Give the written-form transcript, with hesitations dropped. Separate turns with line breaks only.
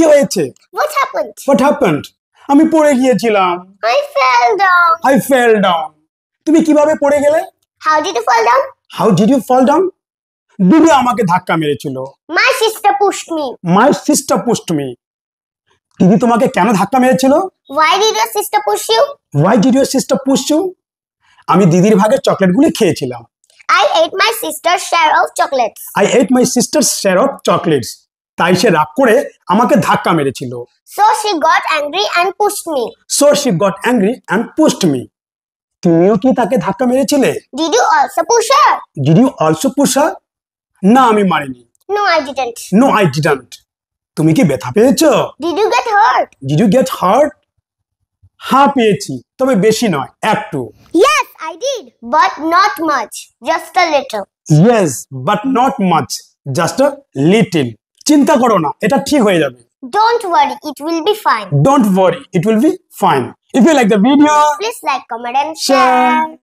কি হয়েছে?
What happened?
What happened? আমি পড়ে গিয়েছিলাম।
I fell down.
I fell down. তুমি কিভাবে পড়ে গেলে?
How did you fall down?
How did you fall down? দিদি আমাকে ধাক্কা মেরেছিল।
My sister pushed me.
My sister pushed me. দিদি তোমাকে কেন ধাক্কা মেরেছিল?
Why did your sister push you?
Why did your sister push you? আমি দিদির ভাগের চকলেটগুলি খেয়েছিলাম।
I ate my sister's share of chocolates.
I ate my sister's share of chocolates. তাই সে রাগ করে আমাকে ধাক্কা মেরেছিল।
So she got angry and pushed me.
So she got angry and pushed me. তুমিও কি তাকে ধাক্কা মেরেছিলে?
Did you also push her?
Did you also push her? না আমি মারিনি।
No, I didn't.
No, I didn't. তুমি কি ব্যথা পেয়েছো?
Did you get hurt?
Did you get hurt? হ্যাঁ পেয়েছি, তবে বেশি নয়, একটু।
Yes, I did. But not much. Just a little.
Yes, but not much. Just a little. চিন্তা করো না, এটা ঠিক হয়ে যাবে।
Don't worry, it will be fine.
Don't worry, it will be fine. If you like the video,
Please like, comment and
share.
share.